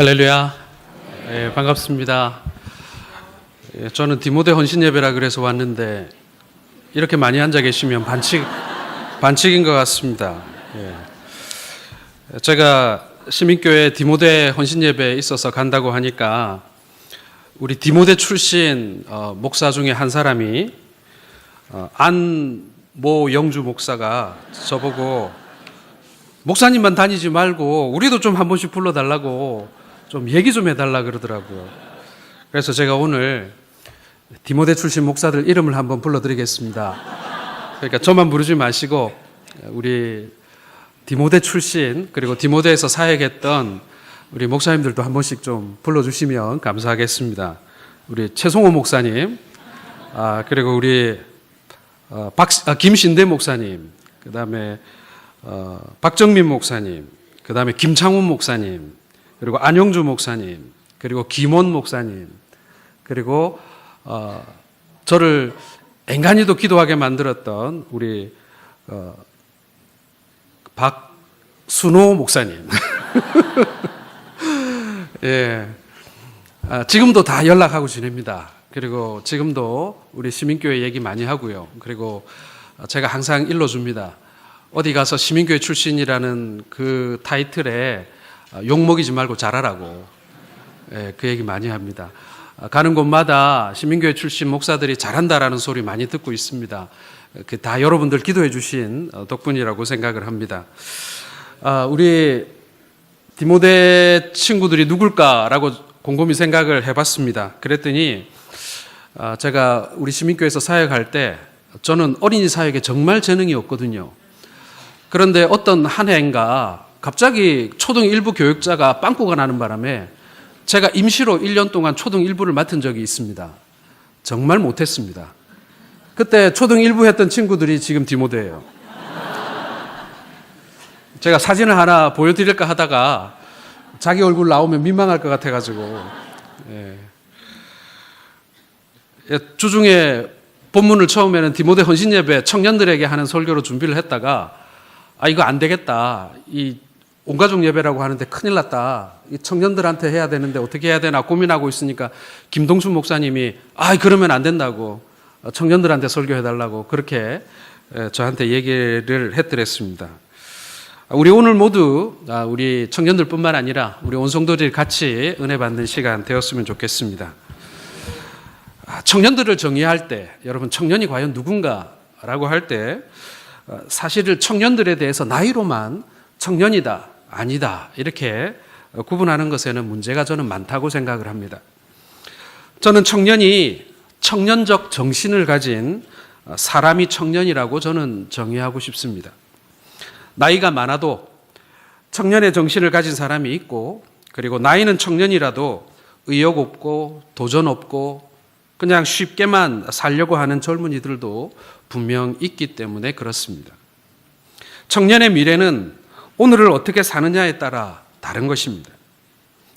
할렐루야. 반갑습니다. 저는 디모데 헌신 예배라 그래서 왔는데 이렇게 많이 앉아 계시면 반칙인 것 같습니다. 제가 시민교회 디모데 헌신 예배에 있어서 간다고 하니까 우리 디모데 출신 목사 중에 한 사람이 안모 영주 목사가 저보고 목사님만 다니지 말고 우리도 좀 한 번씩 불러달라고 좀 얘기 좀 해달라 그러더라고요. 그래서 제가 오늘 디모데 출신 목사들 이름을 한번 불러드리겠습니다. 그러니까 저만 부르지 마시고 우리 디모데 출신 그리고 디모데에서 사역했던 우리 목사님들도 한 번씩 좀 불러주시면 감사하겠습니다. 우리 최송호 목사님, 그리고 우리 김신대 목사님, 그 다음에 박정민 목사님, 그 다음에 김창훈 목사님, 그리고 안영주 목사님, 그리고 김원 목사님, 그리고 저를 앵간히도 기도하게 만들었던 우리 박순호 목사님. 예, 지금도 다 연락하고 지냅니다. 그리고 지금도 우리 시민교회 얘기 많이 하고요. 그리고 제가 항상 일러줍니다. 어디 가서 시민교회 출신이라는 그 타이틀에 욕먹이지 말고 잘하라고, 그 얘기 많이 합니다. 가는 곳마다 시민교회 출신 목사들이 잘한다라는 소리 많이 듣고 있습니다. 다 여러분들 기도해 주신 덕분이라고 생각을 합니다. 우리 디모데 친구들이 누굴까라고 곰곰이 생각을 해봤습니다. 그랬더니 제가 우리 시민교회에서 사역할 때 저는 어린이 사역에 정말 재능이 없거든요. 그런데 어떤 한 해인가 갑자기 초등 1부 교육자가 빵꾸가 나는 바람에 제가 임시로 1년 동안 초등 1부를 맡은 적이 있습니다. 정말 못했습니다. 그때 초등 1부 했던 친구들이 지금 디모데예요. 제가 사진을 하나 보여드릴까 하다가 자기 얼굴 나오면 민망할 것 같아가지고, 주중에 본문을 처음에는 디모데 헌신 예배 청년들에게 하는 설교로 준비를 했다가 이거 안 되겠다. 이 온가족 예배라고 하는데 큰일 났다. 이 청년들한테 해야 되는데 어떻게 해야 되나 고민하고 있으니까 김동순 목사님이 그러면 안 된다고 청년들한테 설교해달라고 그렇게 저한테 얘기를 해드렸습니다. 우리 오늘 모두 우리 청년들뿐만 아니라 우리 온 성도들이 같이 은혜 받는 시간 되었으면 좋겠습니다. 청년들을 정의할 때 여러분 청년이 과연 누군가라고 할 때 사실을 청년들에 대해서 나이로만 청년이다, 아니다 이렇게 구분하는 것에는 문제가 저는 많다고 생각을 합니다. 저는 청년이 청년적 정신을 가진 사람이 청년이라고 저는 정의하고 싶습니다. 나이가 많아도 청년의 정신을 가진 사람이 있고 그리고 나이는 청년이라도 의욕 없고 도전 없고 그냥 쉽게만 살려고 하는 젊은이들도 분명 있기 때문에 그렇습니다. 청년의 미래는 오늘을 어떻게 사느냐에 따라 다른 것입니다.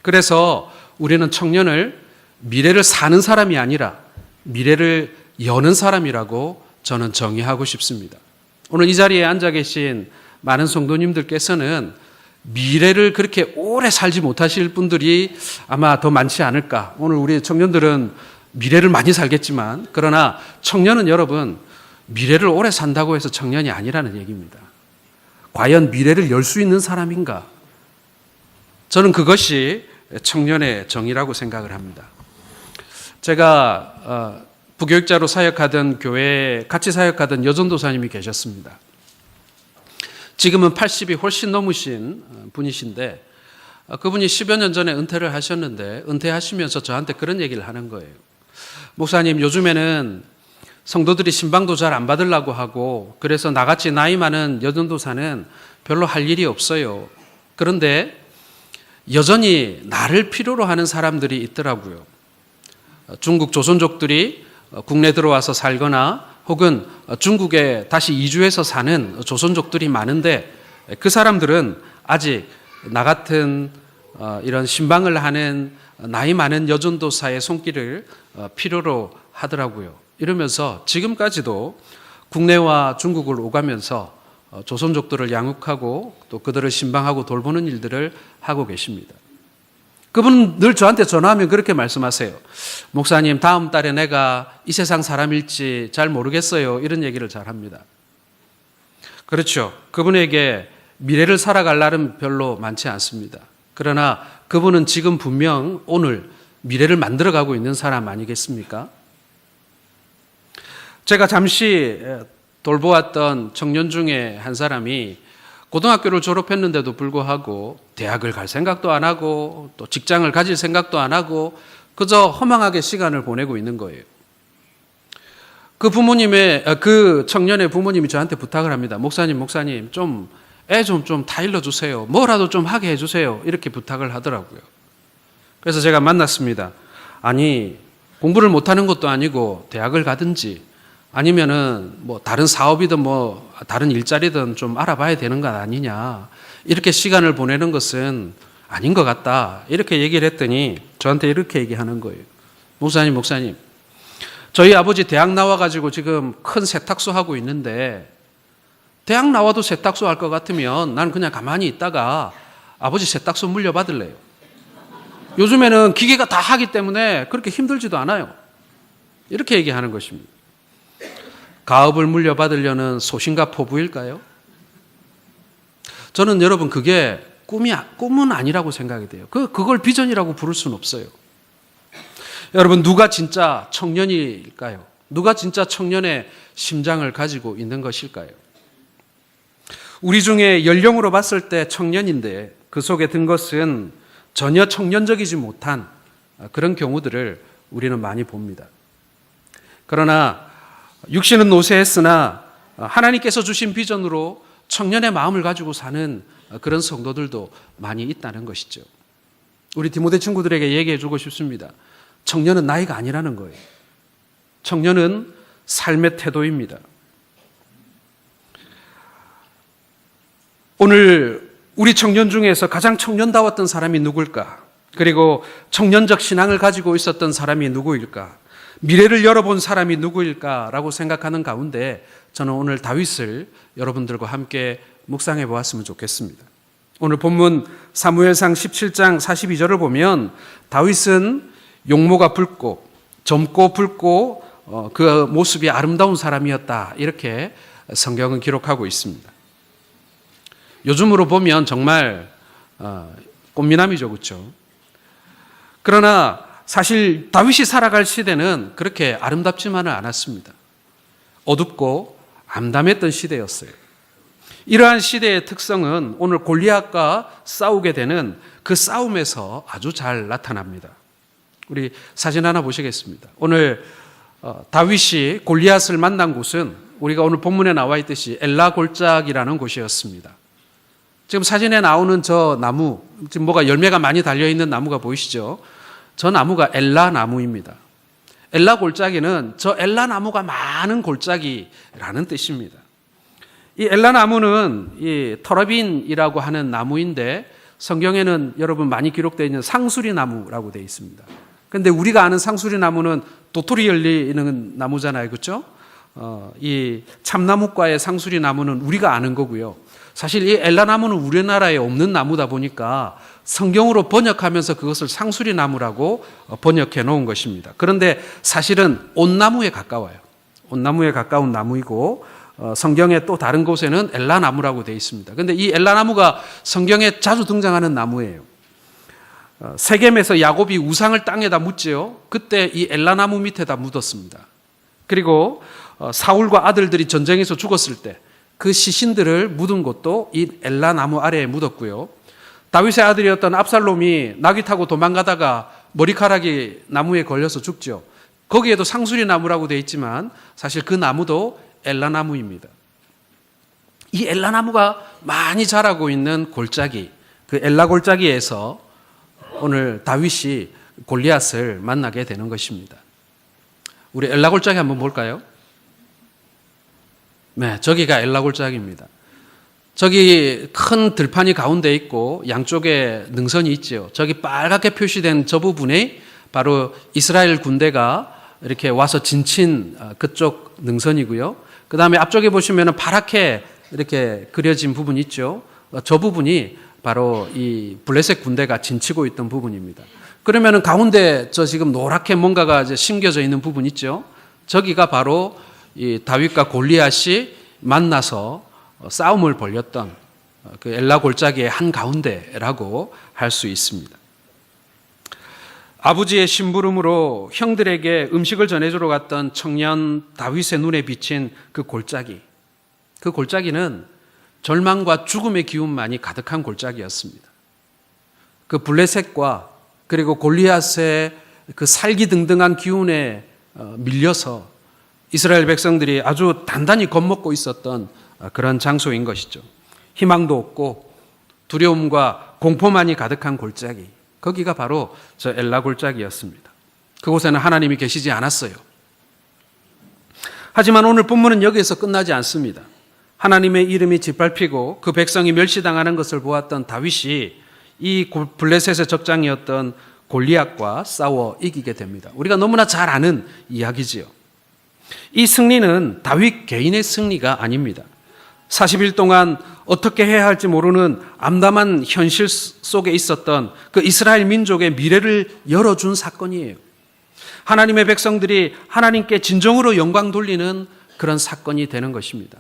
그래서 우리는 청년을 미래를 사는 사람이 아니라 미래를 여는 사람이라고 저는 정의하고 싶습니다. 오늘 이 자리에 앉아 계신 많은 성도님들께서는 미래를 그렇게 오래 살지 못하실 분들이 아마 더 많지 않을까. 오늘 우리 청년들은 미래를 많이 살겠지만 그러나 청년은 여러분 미래를 오래 산다고 해서 청년이 아니라는 얘기입니다. 과연 미래를 열 수 있는 사람인가? 저는 그것이 청년의 정의라고 생각을 합니다. 제가 부교육자로 사역하던 교회에 같이 사역하던 여전도사님이 계셨습니다. 지금은 80이 훨씬 넘으신 분이신데 그분이 10여 년 전에 은퇴를 하셨는데 은퇴하시면서 저한테 그런 얘기를 하는 거예요. 목사님, 요즘에는 성도들이 신방도 잘 안 받으려고 하고 그래서 나같이 나이 많은 여전도사는 별로 할 일이 없어요. 그런데 여전히 나를 필요로 하는 사람들이 있더라고요. 중국 조선족들이 국내 들어와서 살거나 혹은 중국에 다시 이주해서 사는 조선족들이 많은데 그 사람들은 아직 나 같은 이런 신방을 하는 나이 많은 여전도사의 손길을 필요로 하더라고요. 이러면서 지금까지도 국내와 중국을 오가면서 조선족들을 양육하고 또 그들을 신방하고 돌보는 일들을 하고 계십니다. 그분은 늘 저한테 전화하면 그렇게 말씀하세요. 목사님, 다음 달에 내가 이 세상 사람일지 잘 모르겠어요. 이런 얘기를 잘 합니다. 그렇죠. 그분에게 미래를 살아갈 날은 별로 많지 않습니다. 그러나 그분은 지금 분명 오늘 미래를 만들어가고 있는 사람 아니겠습니까? 제가 잠시 돌보았던 청년 중에 한 사람이 고등학교를 졸업했는데도 불구하고 대학을 갈 생각도 안 하고 또 직장을 가질 생각도 안 하고 그저 허망하게 시간을 보내고 있는 거예요. 그 청년의 부모님이 저한테 부탁을 합니다. 목사님, 좀 애 좀 다 일러주세요. 뭐라도 좀 하게 해주세요. 이렇게 부탁을 하더라고요. 그래서 제가 만났습니다. 아니, 공부를 못하는 것도 아니고 대학을 가든지 아니면은 뭐 다른 사업이든 뭐 다른 일자리든 좀 알아봐야 되는 것 아니냐. 이렇게 시간을 보내는 것은 아닌 것 같다. 이렇게 얘기를 했더니 저한테 이렇게 얘기하는 거예요. 목사님, 저희 아버지 대학 나와가지고 지금 큰 세탁소 하고 있는데 대학 나와도 세탁소 할 것 같으면 난 그냥 가만히 있다가 아버지 세탁소 물려받을래요. 요즘에는 기계가 다 하기 때문에 그렇게 힘들지도 않아요. 이렇게 얘기하는 것입니다. 가업을 물려받으려는 소신과 포부일까요? 저는 여러분 그게 꿈은 아니라고 생각이 돼요. 그걸 비전이라고 부를 수는 없어요. 여러분 누가 진짜 청년일까요? 누가 진짜 청년의 심장을 가지고 있는 것일까요? 우리 중에 연령으로 봤을 때 청년인데 그 속에 든 것은 전혀 청년적이지 못한 그런 경우들을 우리는 많이 봅니다. 그러나 육신은 노쇠했으나 하나님께서 주신 비전으로 청년의 마음을 가지고 사는 그런 성도들도 많이 있다는 것이죠. 우리 디모데 친구들에게 얘기해 주고 싶습니다. 청년은 나이가 아니라는 거예요. 청년은 삶의 태도입니다. 오늘 우리 청년 중에서 가장 청년다웠던 사람이 누굴까? 그리고 청년적 신앙을 가지고 있었던 사람이 누구일까? 미래를 열어본 사람이 누구일까라고 생각하는 가운데 저는 오늘 다윗을 여러분들과 함께 묵상해 보았으면 좋겠습니다. 오늘 본문 사무엘상 17장 42절을 보면 다윗은 용모가 붉고 젊고 붉고 그 모습이 아름다운 사람이었다. 이렇게 성경은 기록하고 있습니다. 요즘으로 보면 정말 꽃미남이죠. 그렇죠? 그러나 사실 다윗이 살아갈 시대는 그렇게 아름답지만은 않았습니다. 어둡고 암담했던 시대였어요. 이러한 시대의 특성은 오늘 골리앗과 싸우게 되는 그 싸움에서 아주 잘 나타납니다. 우리 사진 하나 보시겠습니다. 오늘 다윗이 골리앗을 만난 곳은 우리가 오늘 본문에 나와 있듯이 엘라 골짜기라는 곳이었습니다. 지금 사진에 나오는 저 나무, 지금 뭐가 열매가 많이 달려있는 나무가 보이시죠? 저 나무가 엘라 나무입니다. 엘라 골짜기는 저 엘라 나무가 많은 골짜기라는 뜻입니다. 이 엘라 나무는 이 터러빈이라고 하는 나무인데 성경에는 여러분 많이 기록되어 있는 상수리 나무라고 되어 있습니다. 그런데 우리가 아는 상수리 나무는 도토리 열리는 나무잖아요. 그렇죠? 이 참나무과의 상수리 나무는 우리가 아는 거고요. 사실 이 엘라 나무는 우리나라에 없는 나무다 보니까 성경으로 번역하면서 그것을 상수리 나무라고 번역해 놓은 것입니다. 그런데 사실은 온나무에 가까워요. 온나무에 가까운 나무이고 성경의 또 다른 곳에는 엘라 나무라고 되어 있습니다. 그런데 이 엘라 나무가 성경에 자주 등장하는 나무예요. 세겜에서 야곱이 우상을 땅에다 묻지요. 그때 이 엘라 나무 밑에다 묻었습니다. 그리고 사울과 아들들이 전쟁에서 죽었을 때 그 시신들을 묻은 곳도 이 엘라 나무 아래에 묻었고요. 다윗의 아들이었던 압살롬이 나귀 타고 도망가다가 머리카락이 나무에 걸려서 죽죠. 거기에도 상수리 나무라고 되어 있지만 사실 그 나무도 엘라 나무입니다. 이 엘라 나무가 많이 자라고 있는 골짜기, 그 엘라 골짜기에서 오늘 다윗이 골리앗을 만나게 되는 것입니다. 우리 엘라 골짜기 한번 볼까요? 네, 저기가 엘라 골짜기입니다. 저기 큰 들판이 가운데 있고 양쪽에 능선이 있죠. 저기 빨갛게 표시된 저 부분에 바로 이스라엘 군대가 이렇게 와서 진친 그쪽 능선이고요. 그 다음에 앞쪽에 보시면 파랗게 이렇게 그려진 부분이 있죠. 저 부분이 바로 이 블레셋 군대가 진치고 있던 부분입니다. 그러면은 가운데 저 지금 노랗게 뭔가가 이제 심겨져 있는 부분 있죠. 저기가 바로 이 다윗과 골리앗이 만나서 싸움을 벌였던 그 엘라 골짜기의 한 가운데라고 할 수 있습니다. 아버지의 심부름으로 형들에게 음식을 전해주러 갔던 청년 다윗의 눈에 비친 그 골짜기는 절망과 죽음의 기운만이 가득한 골짜기였습니다. 그 블레셋과 그리고 골리앗의 그 살기등등한 기운에 밀려서 이스라엘 백성들이 아주 단단히 겁먹고 있었던 그런 장소인 것이죠. 희망도 없고 두려움과 공포만이 가득한 골짜기. 거기가 바로 저 엘라 골짜기였습니다. 그곳에는 하나님이 계시지 않았어요. 하지만 오늘 본문은 여기에서 끝나지 않습니다. 하나님의 이름이 짓밟히고 그 백성이 멸시당하는 것을 보았던 다윗이 이 블레셋의 적장이었던 골리앗과 싸워 이기게 됩니다. 우리가 너무나 잘 아는 이야기지요. 이 승리는 다윗 개인의 승리가 아닙니다. 40일 동안 어떻게 해야 할지 모르는 암담한 현실 속에 있었던 그 이스라엘 민족의 미래를 열어준 사건이에요. 하나님의 백성들이 하나님께 진정으로 영광 돌리는 그런 사건이 되는 것입니다.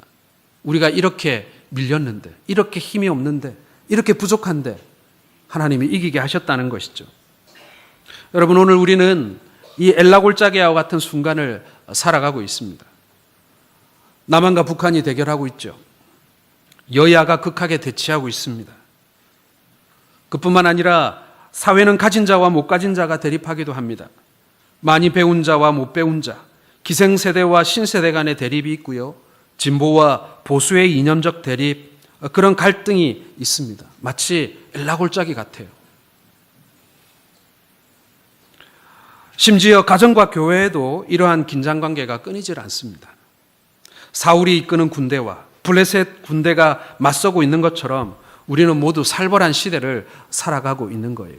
우리가 이렇게 밀렸는데, 이렇게 힘이 없는데, 이렇게 부족한데 하나님이 이기게 하셨다는 것이죠. 여러분, 오늘 우리는 이 엘라 골짜기와 같은 순간을 살아가고 있습니다. 남한과 북한이 대결하고 있죠. 여야가 극하게 대치하고 있습니다. 그뿐만 아니라 사회는 가진 자와 못 가진 자가 대립하기도 합니다. 많이 배운 자와 못 배운 자, 기생세대와 신세대 간의 대립이 있고요. 진보와 보수의 이념적 대립, 그런 갈등이 있습니다. 마치 엘라 골짜기 같아요. 심지어 가정과 교회에도 이러한 긴장관계가 끊이질 않습니다. 사울이 이끄는 군대와 블레셋 군대가 맞서고 있는 것처럼 우리는 모두 살벌한 시대를 살아가고 있는 거예요.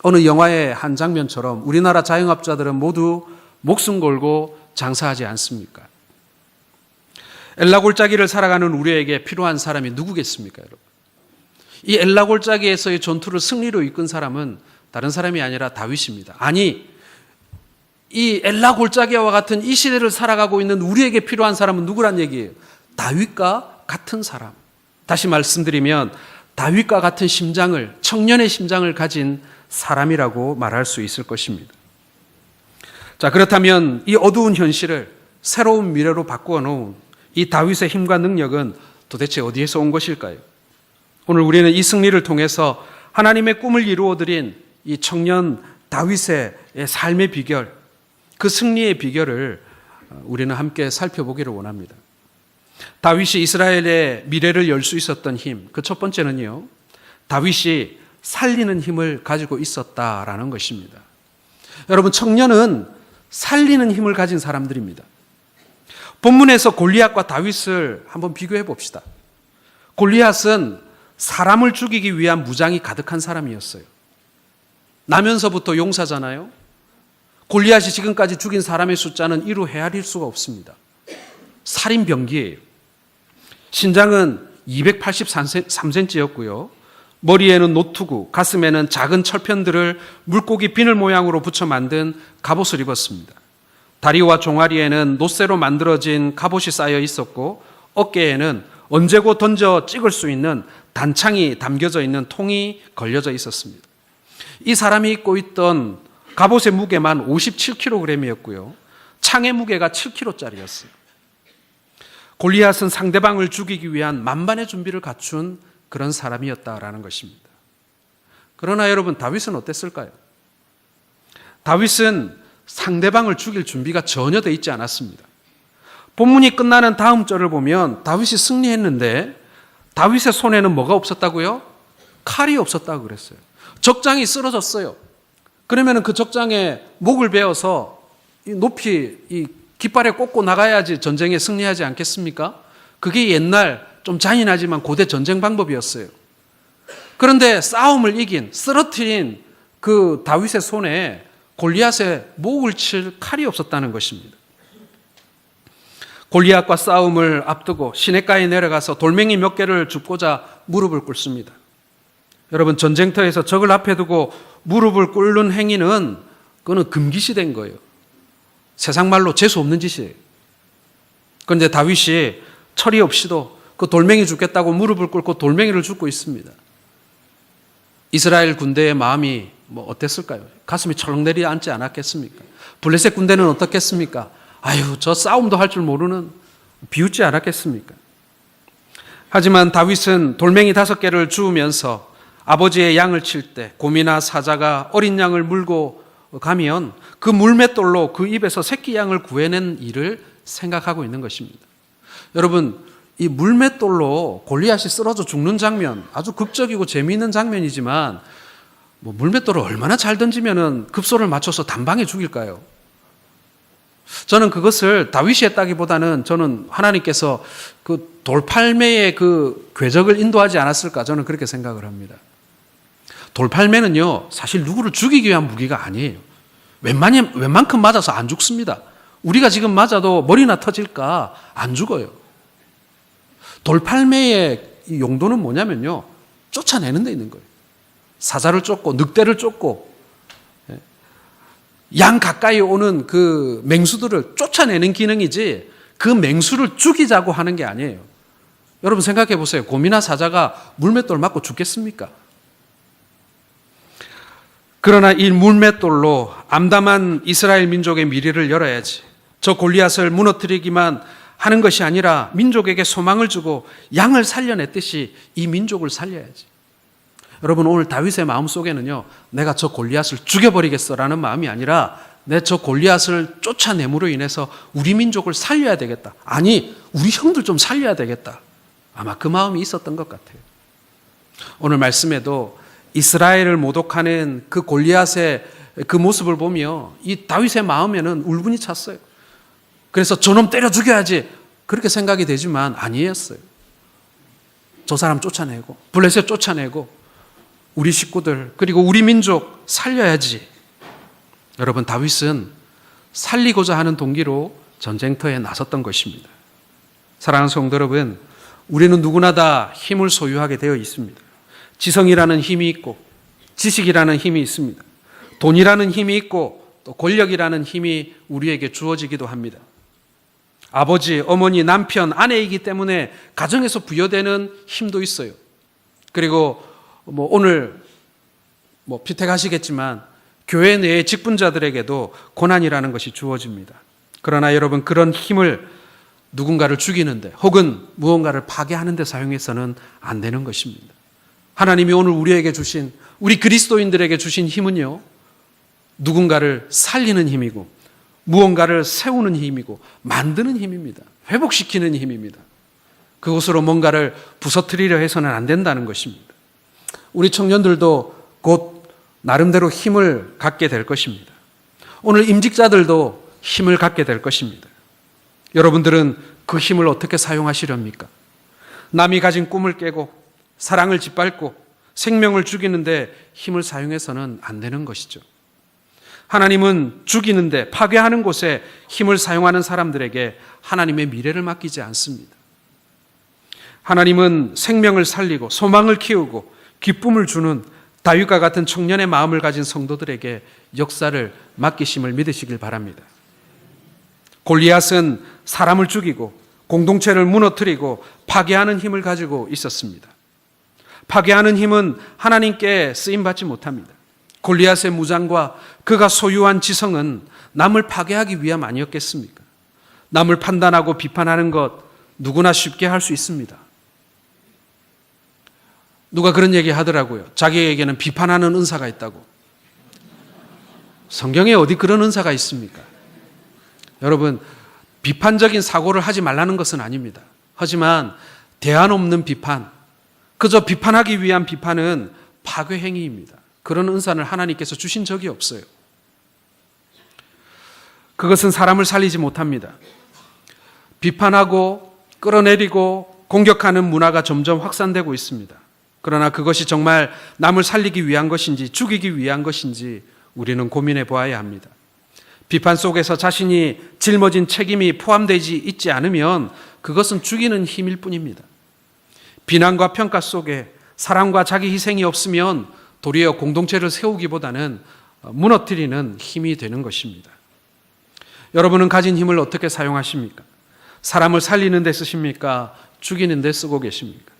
어느 영화의 한 장면처럼 우리나라 자영업자들은 모두 목숨 걸고 장사하지 않습니까? 엘라 골짜기를 살아가는 우리에게 필요한 사람이 누구겠습니까, 여러분? 이 엘라 골짜기에서의 전투를 승리로 이끈 사람은 다른 사람이 아니라 다윗입니다. 아니, 이 엘라 골짜기와 같은 이 시대를 살아가고 있는 우리에게 필요한 사람은 누구란 얘기예요? 다윗과 같은 사람. 다시 말씀드리면 다윗과 같은 심장을, 청년의 심장을 가진 사람이라고 말할 수 있을 것입니다. 자, 그렇다면 이 어두운 현실을 새로운 미래로 바꾸어 놓은 이 다윗의 힘과 능력은 도대체 어디에서 온 것일까요? 오늘 우리는 이 승리를 통해서 하나님의 꿈을 이루어드린 이 청년 다윗의 삶의 비결, 그 승리의 비결을 우리는 함께 살펴보기를 원합니다. 다윗이 이스라엘의 미래를 열 수 있었던 힘, 그 첫 번째는요, 다윗이 살리는 힘을 가지고 있었다라는 것입니다. 여러분, 청년은 살리는 힘을 가진 사람들입니다. 본문에서 골리앗과 다윗을 한번 비교해 봅시다. 골리앗은 사람을 죽이기 위한 무장이 가득한 사람이었어요. 나면서부터 용사잖아요. 골리앗이 지금까지 죽인 사람의 숫자는 이루 헤아릴 수가 없습니다. 살인병기예요. 신장은 283cm였고요. 머리에는 노투구, 가슴에는 작은 철편들을 물고기 비늘 모양으로 붙여 만든 갑옷을 입었습니다. 다리와 종아리에는 놋쇠로 만들어진 갑옷이 쌓여 있었고, 어깨에는 언제고 던져 찍을 수 있는 단창이 담겨져 있는 통이 걸려져 있었습니다. 이 사람이 입고 있던 갑옷의 무게만 57kg이었고요. 창의 무게가 7kg짜리였어요. 골리앗은 상대방을 죽이기 위한 만반의 준비를 갖춘 그런 사람이었다라는 것입니다. 그러나 여러분, 다윗은 어땠을까요? 다윗은 상대방을 죽일 준비가 전혀 되어 있지 않았습니다. 본문이 끝나는 다음 절을 보면 다윗이 승리했는데 다윗의 손에는 뭐가 없었다고요? 칼이 없었다고 그랬어요. 적장이 쓰러졌어요. 그러면 그 적장에 목을 베어서 높이 이 깃발에 꽂고 나가야지 전쟁에 승리하지 않겠습니까? 그게 옛날 좀 잔인하지만 고대 전쟁 방법이었어요. 그런데 싸움을 이긴, 쓰러뜨린 그 다윗의 손에 골리앗의 목을 칠 칼이 없었다는 것입니다. 골리앗과 싸움을 앞두고 시냇가에 내려가서 돌멩이 몇 개를 줍고자 무릎을 꿇습니다. 여러분, 전쟁터에서 적을 앞에 두고 무릎을 꿇는 행위는 그거는 금기시된 거예요. 세상 말로 재수 없는 짓이에요. 그런데 다윗이 철이 없이도 그 돌멩이 죽겠다고 무릎을 꿇고 돌멩이를 줍고 있습니다. 이스라엘 군대의 마음이 어땠을까요? 가슴이 철렁 내려앉지 않았겠습니까? 블레셋 군대는 어떻겠습니까? 아유, 저 싸움도 할 줄 모르는, 비웃지 않았겠습니까? 하지만 다윗은 돌멩이 5개를 주우면서 아버지의 양을 칠 때 곰이나 사자가 어린 양을 물고 가면 그 물맷돌로 그 입에서 새끼 양을 구해낸 일을 생각하고 있는 것입니다. 여러분, 이 물맷돌로 골리앗이 쓰러져 죽는 장면, 아주 극적이고 재미있는 장면이지만 물맷돌을 얼마나 잘 던지면은 급소를 맞춰서 단방에 죽일까요? 저는 그것을 다윗이 했다기보다는 저는 하나님께서 그 돌팔매의 그 궤적을 인도하지 않았을까, 저는 그렇게 생각을 합니다. 돌팔매는요, 사실 누구를 죽이기 위한 무기가 아니에요. 웬만큼 맞아서 안 죽습니다. 우리가 지금 맞아도 머리나 터질까 안 죽어요. 돌팔매의 용도는 뭐냐면요, 쫓아내는 데 있는 거예요. 사자를 쫓고 늑대를 쫓고 양 가까이 오는 그 맹수들을 쫓아내는 기능이지 그 맹수를 죽이자고 하는 게 아니에요. 여러분 생각해 보세요. 곰이나 사자가 물맷돌 맞고 죽겠습니까? 그러나 이 물맷돌로 암담한 이스라엘 민족의 미래를 열어야지. 저 골리앗을 무너뜨리기만 하는 것이 아니라 민족에게 소망을 주고 양을 살려냈듯이 이 민족을 살려야지. 여러분, 오늘 다윗의 마음속에는요, 내가 저 골리앗을 죽여버리겠어라는 마음이 아니라 내 저 골리앗을 쫓아냄으로 인해서 우리 민족을 살려야 되겠다. 아니, 우리 형들 좀 살려야 되겠다. 아마 그 마음이 있었던 것 같아요. 오늘 말씀에도 이스라엘을 모독하는 그 골리앗의 그 모습을 보며 이 다윗의 마음에는 울분이 찼어요. 그래서 저놈 때려 죽여야지 그렇게 생각이 되지만 아니었어요. 저 사람 쫓아내고 블레셋 쫓아내고 우리 식구들 그리고 우리 민족 살려야지. 여러분, 다윗은 살리고자 하는 동기로 전쟁터에 나섰던 것입니다. 사랑하는 성도 여러분, 우리는 누구나 다 힘을 소유하게 되어 있습니다. 지성이라는 힘이 있고 지식이라는 힘이 있습니다. 돈이라는 힘이 있고 또 권력이라는 힘이 우리에게 주어지기도 합니다. 아버지, 어머니, 남편, 아내이기 때문에 가정에서 부여되는 힘도 있어요. 그리고 오늘 피택하시겠지만 교회 내의 직분자들에게도 고난이라는 것이 주어집니다. 그러나 여러분, 그런 힘을 누군가를 죽이는데 혹은 무언가를 파괴하는 데 사용해서는 안 되는 것입니다. 하나님이 오늘 우리에게 주신, 우리 그리스도인들에게 주신 힘은요, 누군가를 살리는 힘이고 무언가를 세우는 힘이고 만드는 힘입니다. 회복시키는 힘입니다. 그것으로 뭔가를 부서뜨리려 해서는 안 된다는 것입니다. 우리 청년들도 곧 나름대로 힘을 갖게 될 것입니다. 오늘 임직자들도 힘을 갖게 될 것입니다. 여러분들은 그 힘을 어떻게 사용하시렵니까? 남이 가진 꿈을 깨고 사랑을 짓밟고 생명을 죽이는데 힘을 사용해서는 안 되는 것이죠. 하나님은 죽이는데 파괴하는 곳에 힘을 사용하는 사람들에게 하나님의 미래를 맡기지 않습니다. 하나님은 생명을 살리고 소망을 키우고 기쁨을 주는 다윗과 같은 청년의 마음을 가진 성도들에게 역사를 맡기심을 믿으시길 바랍니다. 골리앗은 사람을 죽이고 공동체를 무너뜨리고 파괴하는 힘을 가지고 있었습니다. 파괴하는 힘은 하나님께 쓰임받지 못합니다. 골리앗의 무장과 그가 소유한 지성은 남을 파괴하기 위함 아니었겠습니까? 남을 판단하고 비판하는 것 누구나 쉽게 할 수 있습니다. 누가 그런 얘기 하더라고요. 자기에게는 비판하는 은사가 있다고. 성경에 어디 그런 은사가 있습니까? 여러분, 비판적인 사고를 하지 말라는 것은 아닙니다. 하지만 대안 없는 비판, 그저 비판하기 위한 비판은 파괴 행위입니다. 그런 은사를 하나님께서 주신 적이 없어요. 그것은 사람을 살리지 못합니다. 비판하고 끌어내리고 공격하는 문화가 점점 확산되고 있습니다. 그러나 그것이 정말 남을 살리기 위한 것인지 죽이기 위한 것인지 우리는 고민해 보아야 합니다. 비판 속에서 자신이 짊어진 책임이 포함되지 있지 않으면 그것은 죽이는 힘일 뿐입니다. 비난과 평가 속에 사랑과 자기 희생이 없으면 도리어 공동체를 세우기보다는 무너뜨리는 힘이 되는 것입니다. 여러분은 가진 힘을 어떻게 사용하십니까? 사람을 살리는 데 쓰십니까? 죽이는 데 쓰고 계십니까?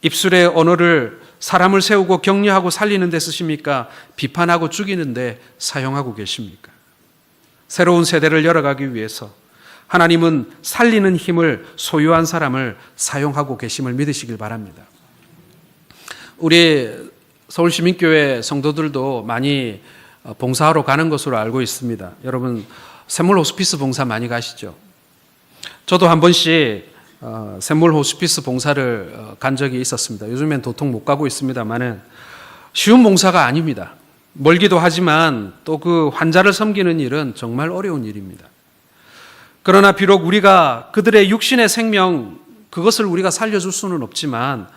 입술의 언어를 사람을 세우고 격려하고 살리는 데 쓰십니까? 비판하고 죽이는 데 사용하고 계십니까? 새로운 세대를 열어가기 위해서 하나님은 살리는 힘을 소유한 사람을 사용하고 계심을 믿으시길 바랍니다. 우리 서울시민교회 성도들도 많이 봉사하러 가는 것으로 알고 있습니다. 여러분 샘물 호스피스 봉사 많이 가시죠? 저도 한 번씩 샘물 호스피스 봉사를 간 적이 있었습니다. 요즘엔 도통 못 가고 있습니다만은 쉬운 봉사가 아닙니다. 멀기도 하지만 또 그 환자를 섬기는 일은 정말 어려운 일입니다. 그러나 비록 우리가 그들의 육신의 생명 그것을 우리가 살려줄 수는 없지만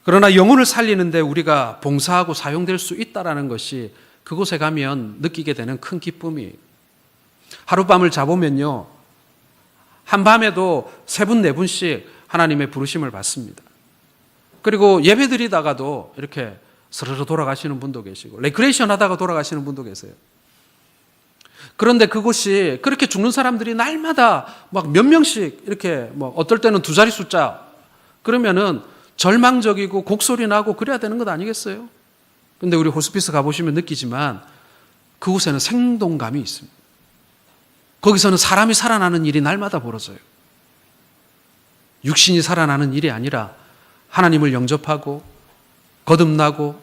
그러나 영혼을 살리는데 우리가 봉사하고 사용될 수 있다는 것이 그곳에 가면 느끼게 되는 큰 기쁨이에요. 하룻밤을 자보면요, 한밤에도 3분, 4분씩 하나님의 부르심을 받습니다. 그리고 예배 드리다가도 이렇게 스르르 돌아가시는 분도 계시고, 레크레이션 하다가 돌아가시는 분도 계세요. 그런데 그곳이 그렇게 죽는 사람들이 날마다 막 몇 명씩 이렇게 어떨 때는 2자리 숫자, 그러면은 절망적이고 곡소리 나고 그래야 되는 것 아니겠어요? 근데 우리 호스피스 가보시면 느끼지만 그곳에는 생동감이 있습니다. 거기서는 사람이 살아나는 일이 날마다 벌어져요. 육신이 살아나는 일이 아니라 하나님을 영접하고 거듭나고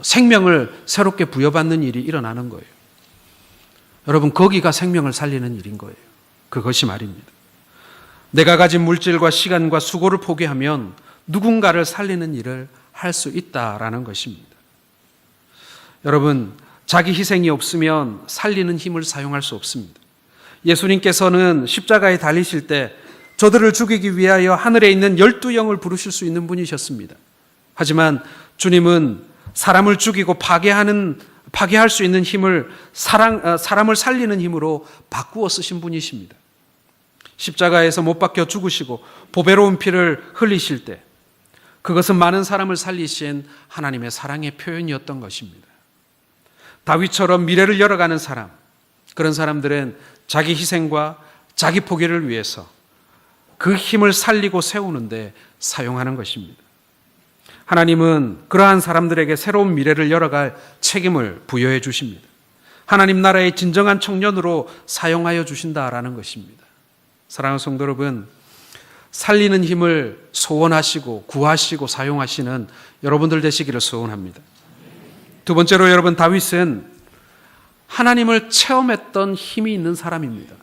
생명을 새롭게 부여받는 일이 일어나는 거예요. 여러분, 거기가 생명을 살리는 일인 거예요. 그것이 말입니다. 내가 가진 물질과 시간과 수고를 포기하면 누군가를 살리는 일을 할 수 있다라는 것입니다. 여러분, 자기 희생이 없으면 살리는 힘을 사용할 수 없습니다. 예수님께서는 십자가에 달리실 때 저들을 죽이기 위하여 하늘에 있는 12영을 부르실 수 있는 분이셨습니다. 하지만 주님은 사람을 죽이고 파괴할 수 있는 힘을 사람을 살리는 힘으로 바꾸어 쓰신 분이십니다. 십자가에서 못 박혀 죽으시고 보배로운 피를 흘리실 때 그것은 많은 사람을 살리신 하나님의 사랑의 표현이었던 것입니다. 다윗처럼 미래를 열어가는 사람, 그런 사람들은 자기 희생과 자기 포기를 위해서 그 힘을 살리고 세우는데 사용하는 것입니다. 하나님은 그러한 사람들에게 새로운 미래를 열어갈 책임을 부여해 주십니다. 하나님 나라의 진정한 청년으로 사용하여 주신다라는 것입니다. 사랑하는 성도 여러분, 살리는 힘을 소원하시고 구하시고 사용하시는 여러분들 되시기를 소원합니다. 두 번째로 여러분, 다윗은 하나님을 체험했던 힘이 있는 사람입니다.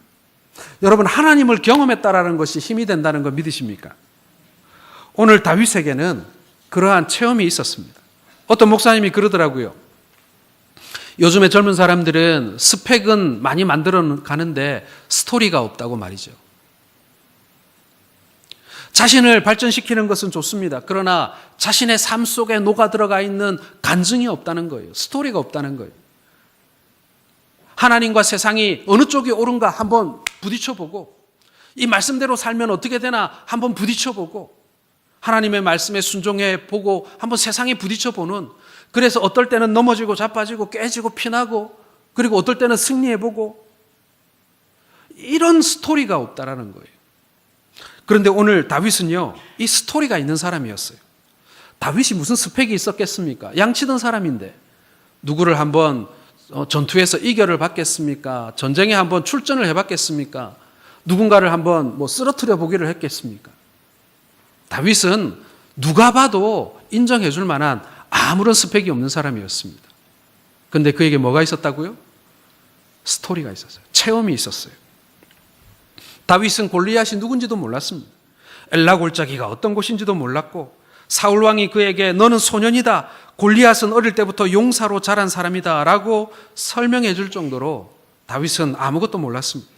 여러분, 하나님을 경험했다라는 것이 힘이 된다는 거 믿으십니까? 오늘 다윗에게는 그러한 체험이 있었습니다. 어떤 목사님이 그러더라고요. 요즘에 젊은 사람들은 스펙은 많이 만들어 가는데 스토리가 없다고 말이죠. 자신을 발전시키는 것은 좋습니다. 그러나 자신의 삶 속에 녹아 들어가 있는 간증이 없다는 거예요. 스토리가 없다는 거예요. 하나님과 세상이 어느 쪽이 옳은가 한번 부딪혀보고, 이 말씀대로 살면 어떻게 되나 한번 부딪혀보고, 하나님의 말씀에 순종해 보고 한번 세상에 부딪혀보는, 그래서 어떨 때는 넘어지고 자빠지고 깨지고 피나고, 그리고 어떨 때는 승리해보고, 이런 스토리가 없다라는 거예요. 그런데 오늘 다윗은요, 이 스토리가 있는 사람이었어요. 다윗이 무슨 스펙이 있었겠습니까? 양치던 사람인데 누구를 한번 전투에서 이겨를 받겠습니까? 전쟁에 한번 출전을 해봤겠습니까? 누군가를 한번 쓰러뜨려 보기를 했겠습니까? 다윗은 누가 봐도 인정해 줄 만한 아무런 스펙이 없는 사람이었습니다. 그런데 그에게 뭐가 있었다고요? 스토리가 있었어요. 체험이 있었어요. 다윗은 골리앗이 누군지도 몰랐습니다. 엘라 골짜기가 어떤 곳인지도 몰랐고, 사울 왕이 그에게 너는 소년이다, 골리앗은 어릴 때부터 용사로 자란 사람이다 라고 설명해 줄 정도로 다윗은 아무것도 몰랐습니다.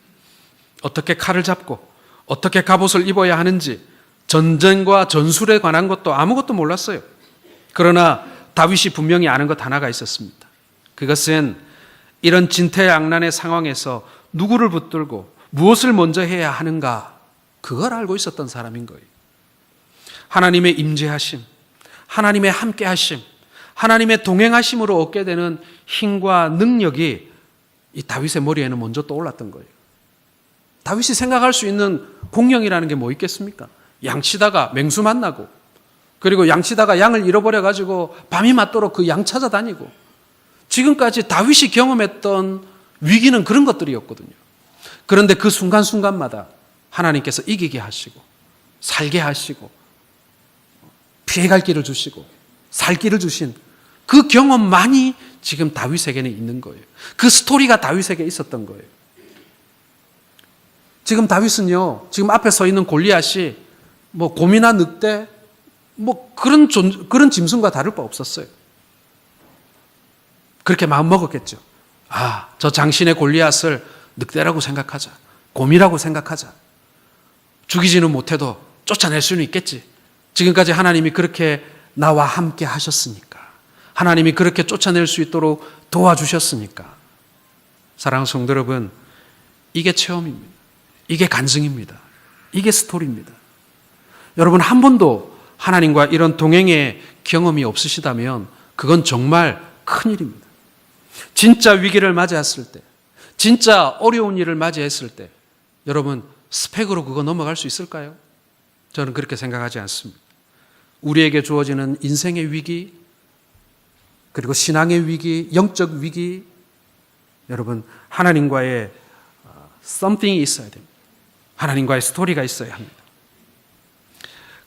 어떻게 칼을 잡고 어떻게 갑옷을 입어야 하는지, 전쟁과 전술에 관한 것도 아무것도 몰랐어요. 그러나 다윗이 분명히 아는 것 하나가 있었습니다. 그것은 이런 진퇴양난의 상황에서 누구를 붙들고 무엇을 먼저 해야 하는가, 그걸 알고 있었던 사람인 거예요. 하나님의 임재하심, 하나님의 함께하심, 하나님의 동행하심으로 얻게 되는 힘과 능력이 이 다윗의 머리에는 먼저 떠올랐던 거예요. 다윗이 생각할 수 있는 공경이라는 게 뭐 있겠습니까? 양치다가 맹수 만나고, 그리고 양치다가 양을 잃어버려가지고 밤이 맞도록 그 양 찾아다니고, 지금까지 다윗이 경험했던 위기는 그런 것들이었거든요. 그런데 그 순간순간마다 하나님께서 이기게 하시고, 살게 하시고, 피해갈 길을 주시고, 살 길을 주신 그 경험만이 지금 다윗에게는 있는 거예요. 그 스토리가 다윗에게 있었던 거예요. 지금 다윗은요, 지금 앞에 서 있는 골리앗이 뭐 곰이나 늑대, 뭐 그런 짐승과 다를 바 없었어요. 그렇게 마음 먹었겠죠. 아, 저 장신의 골리앗을 늑대라고 생각하자, 곰이라고 생각하자. 죽이지는 못해도 쫓아낼 수는 있겠지. 지금까지 하나님이 그렇게 나와 함께 하셨으니까, 하나님이 그렇게 쫓아낼 수 있도록 도와주셨으니까. 사랑하는 성도 여러분, 이게 체험입니다. 이게 간증입니다. 이게 스토리입니다. 여러분, 한 번도 하나님과 이런 동행의 경험이 없으시다면 그건 정말 큰일입니다. 진짜 위기를 맞이했을 때, 진짜 어려운 일을 맞이했을 때 여러분, 스펙으로 그거 넘어갈 수 있을까요? 저는 그렇게 생각하지 않습니다. 우리에게 주어지는 인생의 위기, 그리고 신앙의 위기, 영적 위기, 여러분, 하나님과의 something이 있어야 됩니다. 하나님과의 스토리가 있어야 합니다.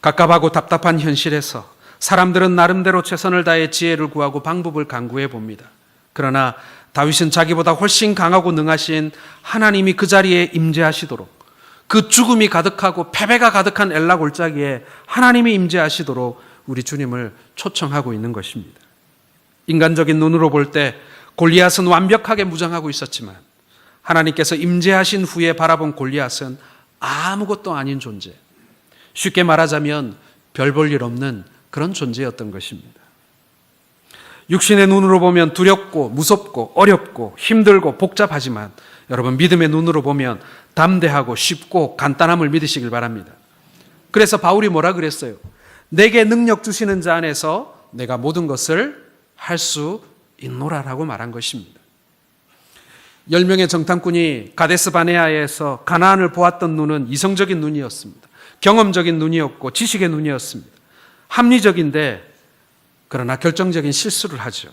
갑갑하고 답답한 현실에서 사람들은 나름대로 최선을 다해 지혜를 구하고 방법을 강구해 봅니다. 그러나 다윗은 자기보다 훨씬 강하고 능하신 하나님이 그 자리에 임재하시도록, 그 죽음이 가득하고 패배가 가득한 엘라 골짜기에 하나님이 임재하시도록 우리 주님을 초청하고 있는 것입니다. 인간적인 눈으로 볼 때 골리앗은 완벽하게 무장하고 있었지만 하나님께서 임재하신 후에 바라본 골리앗은 아무것도 아닌 존재, 쉽게 말하자면 별 볼 일 없는 그런 존재였던 것입니다. 육신의 눈으로 보면 두렵고 무섭고 어렵고 힘들고 복잡하지만 여러분, 믿음의 눈으로 보면 담대하고 쉽고 간단함을 믿으시길 바랍니다. 그래서 바울이 뭐라 그랬어요? 내게 능력 주시는 자 안에서 내가 모든 것을 할 수 있노라라고 말한 것입니다. 10명의 정탐꾼이 가데스 바네아에서 가나안을 보았던 눈은 이성적인 눈이었습니다. 경험적인 눈이었고 지식의 눈이었습니다. 합리적인데 그러나 결정적인 실수를 하죠.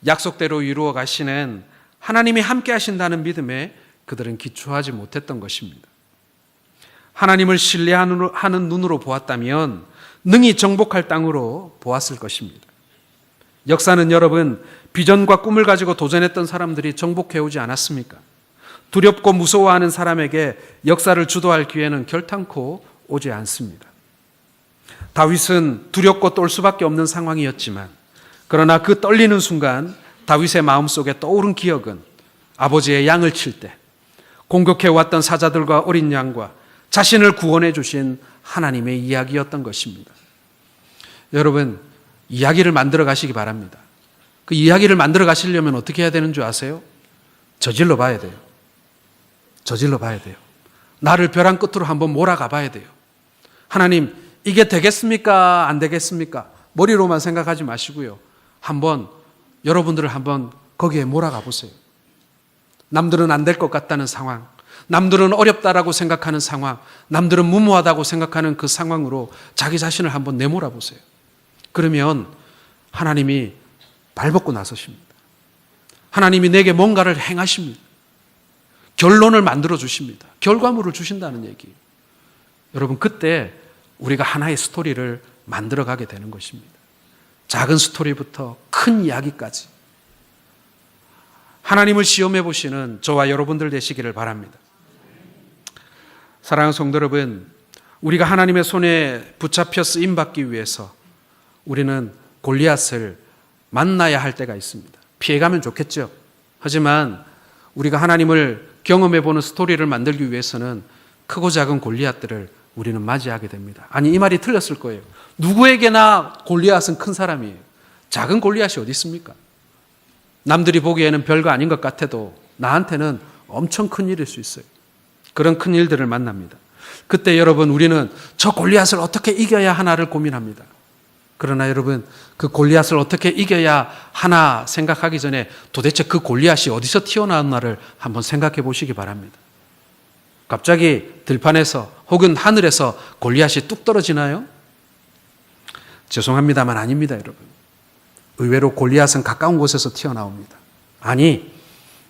약속대로 이루어 가시는 하나님이 함께 하신다는 믿음에 그들은 기초하지 못했던 것입니다. 하나님을 신뢰하는 눈으로 보았다면 능히 정복할 땅으로 보았을 것입니다. 역사는 여러분, 비전과 꿈을 가지고 도전했던 사람들이 정복해오지 않았습니까? 두렵고 무서워하는 사람에게 역사를 주도할 기회는 결탄코 오지 않습니다. 다윗은 두렵고 떨 수밖에 없는 상황이었지만, 그러나 그 떨리는 순간 다윗의 마음속에 떠오른 기억은 아버지의 양을 칠 때 공격해왔던 사자들과 어린 양과 자신을 구원해 주신 하나님의 이야기였던 것입니다. 여러분, 이야기를 만들어 가시기 바랍니다. 그 이야기를 만들어 가시려면 어떻게 해야 되는 줄 아세요? 저질러 봐야 돼요. 저질러 봐야 돼요. 나를 벼랑 끝으로 한번 몰아가 봐야 돼요. 하나님, 이게 되겠습니까? 안 되겠습니까? 머리로만 생각하지 마시고요. 여러분들을 한번 거기에 몰아가 보세요. 남들은 안 될 것 같다는 상황, 남들은 어렵다라고 생각하는 상황, 남들은 무모하다고 생각하는 그 상황으로 자기 자신을 한번 내몰아 보세요. 그러면 하나님이 발벗고 나서십니다. 하나님이 내게 뭔가를 행하십니다. 결론을 만들어 주십니다. 결과물을 주신다는 얘기예요. 여러분, 그때 우리가 하나의 스토리를 만들어가게 되는 것입니다. 작은 스토리부터 큰 이야기까지 하나님을 시험해 보시는 저와 여러분들 되시기를 바랍니다. 사랑하는 성도 여러분, 우리가 하나님의 손에 붙잡혀 쓰임받기 위해서 우리는 골리앗을 만나야 할 때가 있습니다. 피해가면 좋겠죠. 하지만 우리가 하나님을 경험해 보는 스토리를 만들기 위해서는 크고 작은 골리앗들을 우리는 맞이하게 됩니다. 아니, 이 말이 틀렸을 거예요. 누구에게나 골리앗은 큰 사람이에요. 작은 골리앗이 어디 있습니까? 남들이 보기에는 별거 아닌 것 같아도 나한테는 엄청 큰 일일 수 있어요. 그런 큰 일들을 만납니다. 그때 여러분, 우리는 저 골리앗을 어떻게 이겨야 하나를 고민합니다. 그러나 여러분, 그 골리앗을 어떻게 이겨야 하나 생각하기 전에 도대체 그 골리앗이 어디서 튀어나왔나를 한번 생각해 보시기 바랍니다. 갑자기 들판에서 혹은 하늘에서 골리앗이 뚝 떨어지나요? 죄송합니다만 아닙니다, 여러분. 의외로 골리앗은 가까운 곳에서 튀어나옵니다. 아니,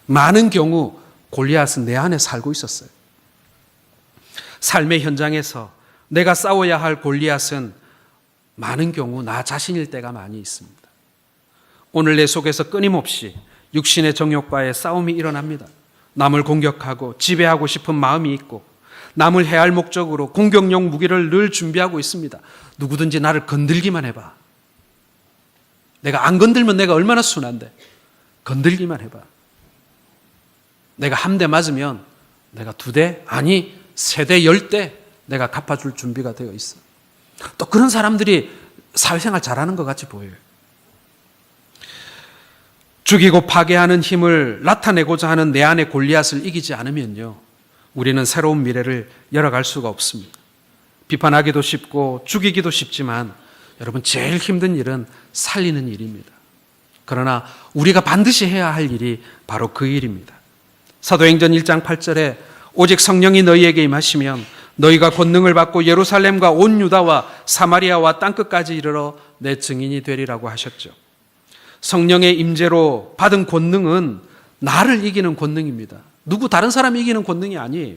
많은 경우 골리앗은 내 안에 살고 있었어요. 삶의 현장에서 내가 싸워야 할 골리앗은 많은 경우 나 자신일 때가 많이 있습니다. 오늘 내 속에서 끊임없이 육신의 정욕과의 싸움이 일어납니다. 남을 공격하고 지배하고 싶은 마음이 있고 남을 해할 목적으로 공격용 무기를 늘 준비하고 있습니다. 누구든지 나를 건들기만 해봐. 내가 안 건들면 내가 얼마나 순한데. 건들기만 해봐. 내가 한 대 맞으면 내가 2대, 아니 3대, 10대 내가 갚아줄 준비가 되어 있어. 또 그런 사람들이 사회생활 잘하는 것 같이 보여요. 죽이고 파괴하는 힘을 나타내고자 하는 내 안의 골리앗을 이기지 않으면요, 우리는 새로운 미래를 열어갈 수가 없습니다. 비판하기도 쉽고 죽이기도 쉽지만 여러분, 제일 힘든 일은 살리는 일입니다. 그러나 우리가 반드시 해야 할 일이 바로 그 일입니다. 사도행전 1장 8절에 오직 성령이 너희에게 임하시면 너희가 권능을 받고 예루살렘과 온 유다와 사마리아와 땅끝까지 이르러 내 증인이 되리라고 하셨죠. 성령의 임재로 받은 권능은 나를 이기는 권능입니다. 누구 다른 사람이 이기는 권능이 아니에요.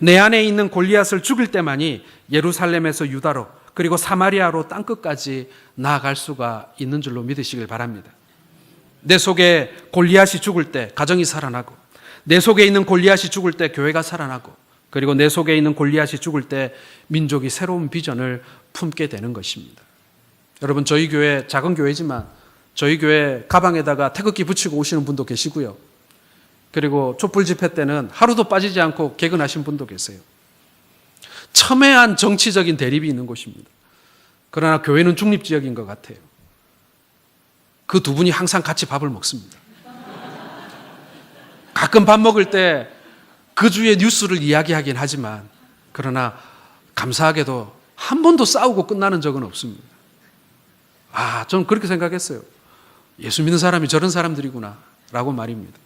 내 안에 있는 골리앗을 죽일 때만이 예루살렘에서 유다로 그리고 사마리아로 땅끝까지 나아갈 수가 있는 줄로 믿으시길 바랍니다. 내 속에 골리앗이 죽을 때 가정이 살아나고, 내 속에 있는 골리앗이 죽을 때 교회가 살아나고, 그리고 내 속에 있는 골리앗이 죽을 때 민족이 새로운 비전을 품게 되는 것입니다. 여러분, 저희 교회 작은 교회지만 저희 교회 가방에다가 태극기 붙이고 오시는 분도 계시고요. 그리고 촛불 집회 때는 하루도 빠지지 않고 개근하신 분도 계세요. 첨예한 정치적인 대립이 있는 곳입니다. 그러나 교회는 중립지역인 것 같아요. 그 2분이 항상 같이 밥을 먹습니다. 가끔 밥 먹을 때 그 주의 뉴스를 이야기하긴 하지만, 그러나 감사하게도 한 번도 싸우고 끝나는 적은 없습니다. 저는 그렇게 생각했어요. 예수 믿는 사람이 저런 사람들이구나 라고 말입니다.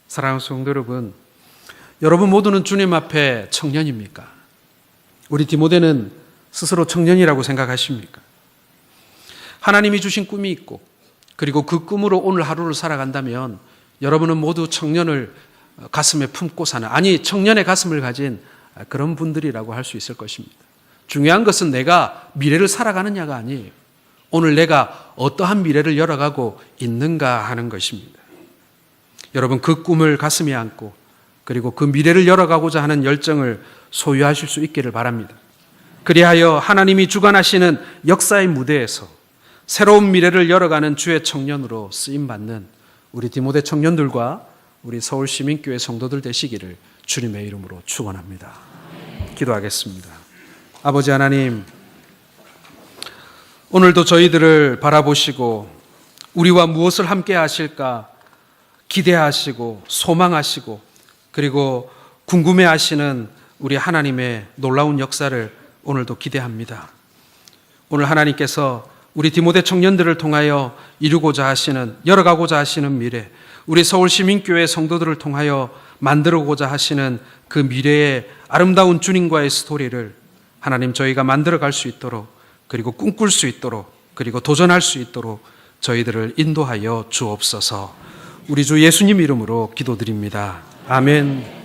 사랑하는 성도 여러분, 여러분 모두는 주님 앞에 청년입니까? 우리 디모데는 스스로 청년이라고 생각하십니까? 하나님이 주신 꿈이 있고, 그리고 그 꿈으로 오늘 하루를 살아간다면 여러분은 모두 청년을 가슴에 품고 사는, 아니 청년의 가슴을 가진 그런 분들이라고 할 수 있을 것입니다. 중요한 것은 내가 미래를 살아가느냐가 아니에요. 오늘 내가 어떠한 미래를 열어가고 있는가 하는 것입니다. 여러분, 그 꿈을 가슴에 안고 그리고 그 미래를 열어가고자 하는 열정을 소유하실 수 있기를 바랍니다. 그리하여 하나님이 주관하시는 역사의 무대에서 새로운 미래를 열어가는 주의 청년으로 쓰임받는 우리 디모데 청년들과 우리 서울시민교회 성도들 되시기를 주님의 이름으로 축원합니다. 기도하겠습니다. 아버지 하나님, 오늘도 저희들을 바라보시고 우리와 무엇을 함께 하실까 기대하시고 소망하시고 그리고 궁금해하시는 우리 하나님의 놀라운 역사를 오늘도 기대합니다. 오늘 하나님께서 우리 디모데 청년들을 통하여 이루고자 하시는, 열어가고자 하시는 미래, 우리 서울시민교회 성도들을 통하여 만들어고자 하시는 그 미래의 아름다운 주님과의 스토리를 하나님 저희가 만들어갈 수 있도록, 그리고 꿈꿀 수 있도록, 그리고 도전할 수 있도록 저희들을 인도하여 주옵소서. 우리 주 예수님 이름으로 기도드립니다. 아멘.